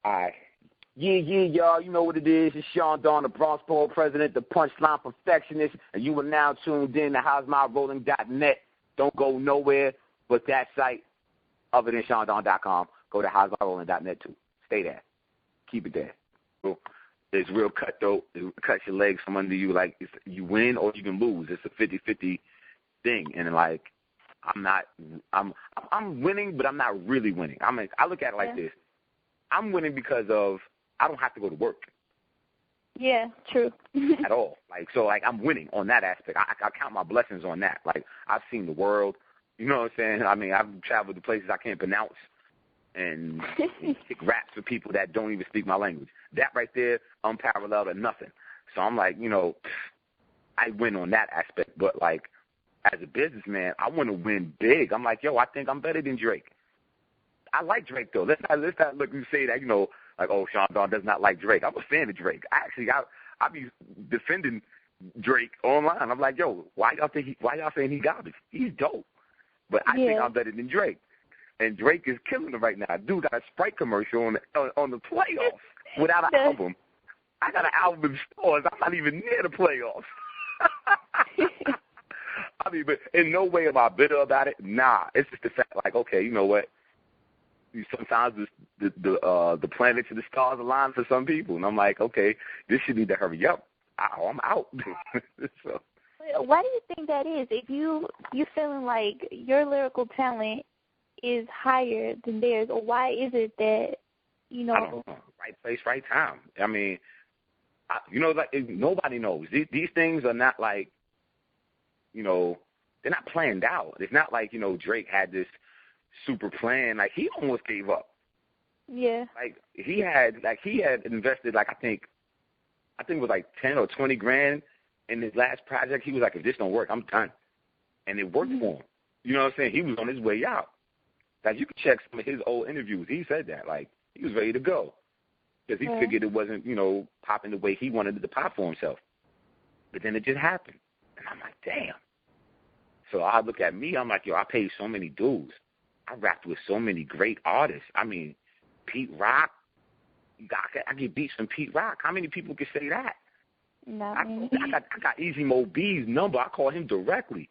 All right. Yeah, y'all. You know what it is. It's Chaundon, the Bronx Borough President, the Punchline Perfectionist, and you are now tuned in to How'sMyRolling.net. Don't go nowhere but that site other than Chaundon.com. Go to How'sMyRolling.net too. Stay there. Keep it there. It's real cutthroat. It cuts your legs from under you. Like, you win or you can lose. It's a 50-50 thing. And, like, I'm winning, but I'm not really winning. I look at it like this. I'm winning because of I don't have to go to work. Yeah, true. At all. Like, so, like, I'm winning on that aspect. I count my blessings on that. Like, I've seen the world. You know what I'm saying? I mean, I've traveled to places I can't pronounce and kick raps for people that don't even speak my language. That right there, unparalleled or nothing. So I'm like, you know, I win on that aspect. But, like, as a businessman, I want to win big. I'm like, yo, I think I'm better than Drake. I like Drake, though. Let's not look and say that, you know, like, oh, Chaundon does not like Drake. I'm a fan of Drake. Actually, I be defending Drake online. I'm like, yo, why y'all saying he garbage? He's dope. But I think I'm better than Drake. And Drake is killing it right now. Dude got a Sprite commercial on the playoffs without an album. I got an album in stores. I'm not even near the playoffs. I mean, but in no way am I bitter about it. Nah, it's just the fact, like, okay, you know what? Sometimes the planets and the stars align for some people, and I'm like, okay, this should need to hurry up. I'm out. So. Why do you think that is? If you feeling like your lyrical talent is higher than theirs, or why is it that, you know? I don't know. Right place, right time. I mean, you know, like, nobody knows. These things are not like, you know, they're not planned out. It's not like, you know, Drake had this super plan. Like, he almost gave up. Yeah. Like, he had invested, like, I think it was like 10 or 20 grand in his last project. He was like, if this don't work, I'm done. And it worked for him. You know what I'm saying? He was on his way out. Like, you can check some of his old interviews. He said that. Like, he was ready to go. Because he figured it wasn't, you know, popping the way he wanted it to pop for himself. But then it just happened. And I'm like, damn. So I look at me, I'm like, yo, I paid so many dues. I rapped with so many great artists. I mean, Pete Rock. I get beats from Pete Rock. How many people can say that? I got Easy Mo B's number. I call him directly.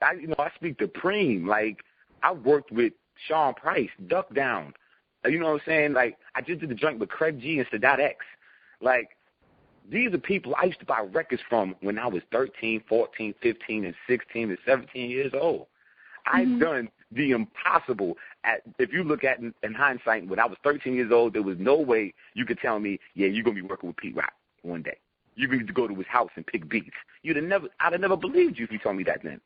I speak to Preem. Like, I worked with Sean Price, Duck Down. You know what I'm saying? Like, I just did the joint with Craig G and Sadat X. Like, these are people I used to buy records from when I was 13, 14, 15, and 16 and 17 years old. I've done the impossible. If you look at in hindsight, when I was 13 years old, there was no way you could tell me, yeah, you're going to be working with Pete Rock one day. You could go to his house and pick beats. I'd have never believed you if you told me that then.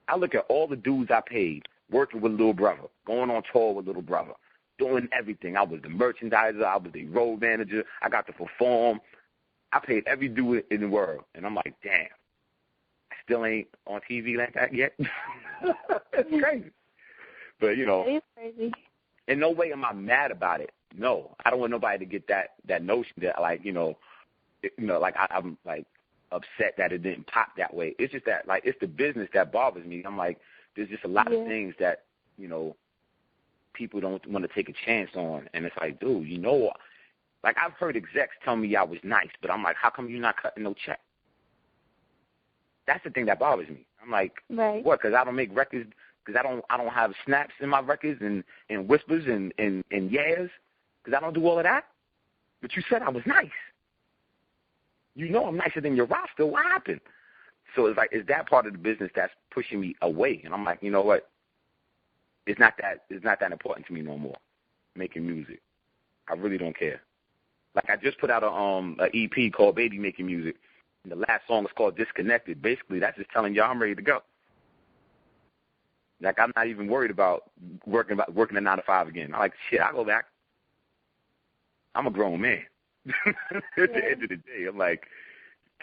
I look at all the dudes I paid, working with Little Brother, going on tour with Little Brother, doing everything. I was the merchandiser. I was the road manager. I got to perform. I paid every dude in the world. And I'm like, damn, I still ain't on TV like that yet. It's crazy. But, you know. It is crazy. In no way am I mad about it. No. I don't want nobody to get that notion that, like, like I'm, like, upset that it didn't pop that way. It's just that, like, it's the business that bothers me. I'm like, there's just a lot of things that, you know, people don't want to take a chance on. And it's like, dude, you know, like, I've heard execs tell me I was nice, but I'm like, how come you're not cutting no check? That's the thing that bothers me. I'm like, what? Because I don't make records. Because I don't have snaps in my records and whispers and yeahs. Because I don't do all of that. But you said I was nice. You know I'm nicer than your roster. What happened? So it's like, it's that part of the business that's pushing me away. And I'm like, you know what? It's not that important to me no more. Making music, I really don't care. Like, I just put out a EP called Baby Making Music. And the last song is called Disconnected. Basically, that's just telling y'all I'm ready to go. Like, I'm not even worried about working a 9 to 5 again. I'm like, shit, I'll go back. I'm a grown man. At the end of the day, I'm like,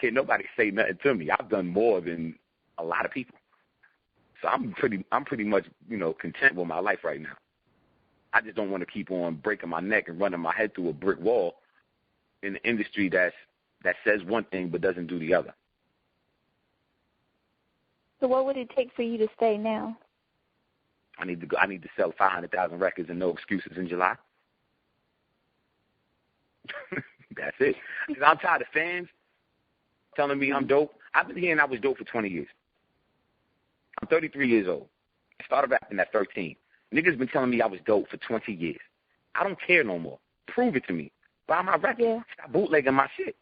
can't nobody say nothing to me. I've done more than a lot of people. So I'm pretty much, you know, content with my life right now. I just don't want to keep on breaking my neck and running my head through a brick wall in the industry that says one thing but doesn't do the other. So what would it take for you to stay now? I need to sell 500,000 records and no excuses in July. That's it. Because I'm tired of fans telling me I'm dope. I've been hearing I was dope for 20 years. I'm 33 years old. I started rapping at 13. Niggas been telling me I was dope for 20 years. I don't care no more. Prove it to me. Buy my record. Yeah. Stop bootlegging my shit.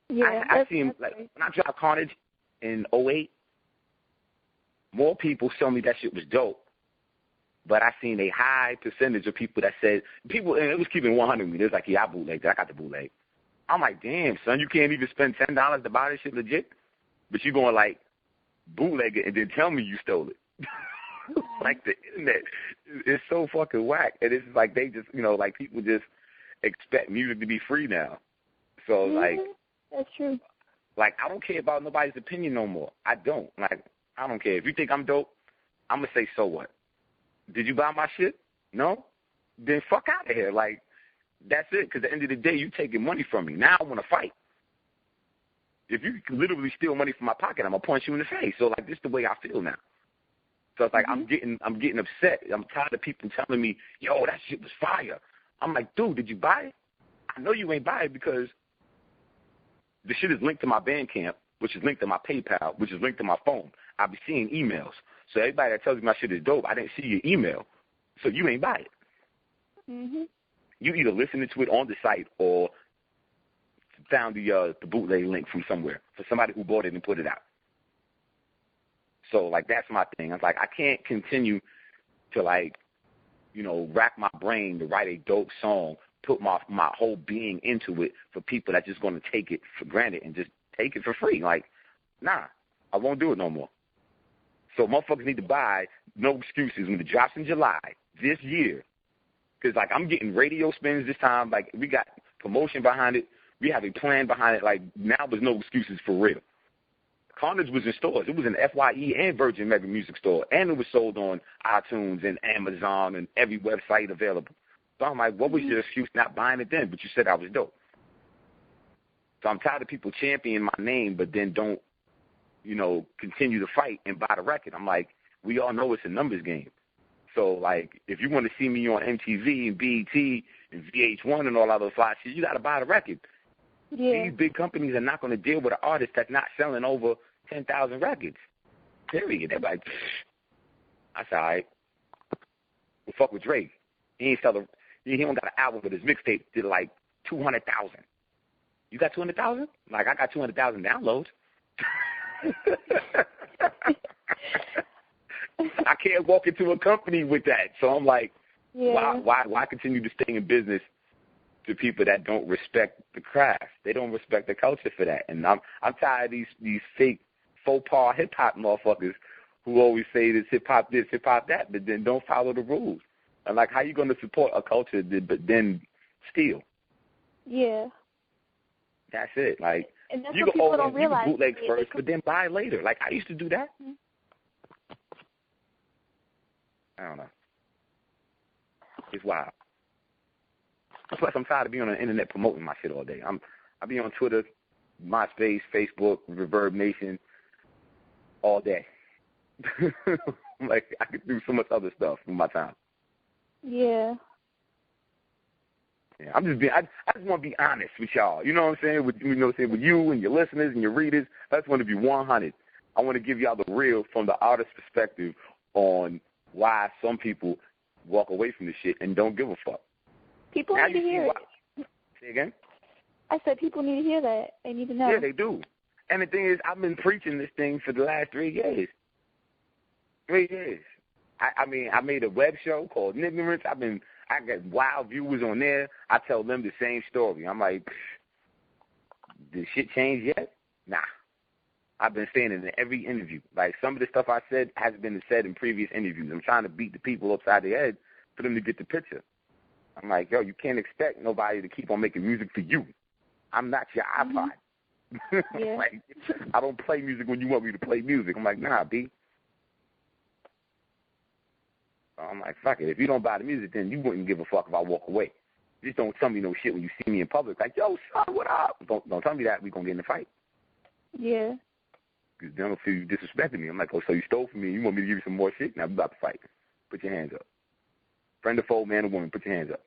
Yeah, I see him, like, when I dropped Carnage in 2008, more people told me that shit was dope, but I seen a high percentage of people that said, people, and it was keeping 100 with me. They was like, yeah, I bootlegged it. I got the bootleg. I'm like, damn, son, you can't even spend $10 to buy this shit legit? But you going, like, bootleg it and then tell me you stole it. Like, the internet is so fucking whack. And it's like they just, you know, like, people just expect music to be free now. So, like, that's true. Like, I don't care about nobody's opinion no more. I don't. Like, I don't care. If you think I'm dope, I'm going to say, so what? Did you buy my shit? No? Then fuck out of here. Like, that's it. Because at the end of the day, you taking money from me. Now I want to fight. If you can literally steal money from my pocket, I'm going to punch you in the face. So, like, this is the way I feel now. So it's like I'm getting upset. I'm tired of people telling me, yo, that shit was fire. I'm like, dude, did you buy it? I know you ain't buy it because the shit is linked to my Bandcamp, which is linked to my PayPal, which is linked to my phone. I be seeing emails. So everybody that tells me my shit is dope, I didn't see your email, so you ain't buy it. Mm-hmm. You either listened to it on the site or found the bootleg link from somewhere for somebody who bought it and put it out. So, like, that's my thing. I was like, I can't continue to, like, you know, rack my brain to write a dope song, put my whole being into it for people that's just going to take it for granted and just take it for free. Like, nah, I won't do it no more. So motherfuckers need to buy No Excuses when it drops in July this year. Because, like, I'm getting radio spins this time. Like, we got promotion behind it. We have a plan behind it. Like, now there's no excuses for real. Carnage was in stores. It was in FYE and Virgin Mega Music Store. And it was sold on iTunes and Amazon and every website available. So I'm like, what was your excuse not buying it then? But you said I was dope. So I'm tired of people championing my name but then don't, you know, continue to fight and buy the record. I'm like, we all know it's a numbers game. So, like, if you want to see me on MTV and BET and VH1 and all that other fly shit, you got to buy the record. Yeah. These big companies are not going to deal with an artist that's not selling over 10,000 records. Period. They're like, I said, all right. Well, fuck with Drake. He don't got an album, but his mixtape did like 200,000. You got 200,000? Like, I got 200,000 downloads. I can't walk into a company with that. So I'm like, why continue to stay in business to people that don't respect the craft? They don't respect the culture for that. And I'm tired of these fake faux pas hip hop motherfuckers who always say this hip hop this, hip hop that, but then don't follow the rules. And like, how you going to support a culture but then steal? Yeah. That's it. Like, and that's you what people don't you realize. can bootleg first, but then buy later. Like, I used to do that. Mm-hmm. I don't know. It's wild. Plus, I'm tired of being on the internet promoting my shit all day. I be on Twitter, MySpace, Facebook, Reverb Nation all day. Like, I could do so much other stuff with my time. Yeah. Yeah, I just want to be honest with y'all. You know what I'm saying? With you and your listeners and your readers. I just want to be 100. I want to give y'all the real from the artist's perspective on why some people walk away from this shit and don't give a fuck. People need to hear it. Say again? I said people need to hear that. They need to know. Yeah, they do. And the thing is, I've been preaching this thing for the last 3 years. 3 years. I mean, I made a web show called Ignorance. I got wild viewers on there. I tell them the same story. I'm like, did shit change yet? Nah. I've been saying it in every interview. Like, some of the stuff I said has been said in previous interviews. I'm trying to beat the people upside the head for them to get the picture. I'm like, yo, you can't expect nobody to keep on making music for you. I'm not your iPod. Yeah. Like, I don't play music when you want me to play music. I'm like, nah, B. So I'm like, fuck it. If you don't buy the music, then you wouldn't give a fuck if I walk away. Just don't tell me no shit when you see me in public. Like, yo, son, what up? Don't tell me that. We're going to get in a fight. Yeah. Because then I'll feel you disrespecting me. I'm like, oh, so you stole from me and you want me to give you some more shit? Now we about to fight. Put your hands up. Friend or foe, man or woman, put your hands up.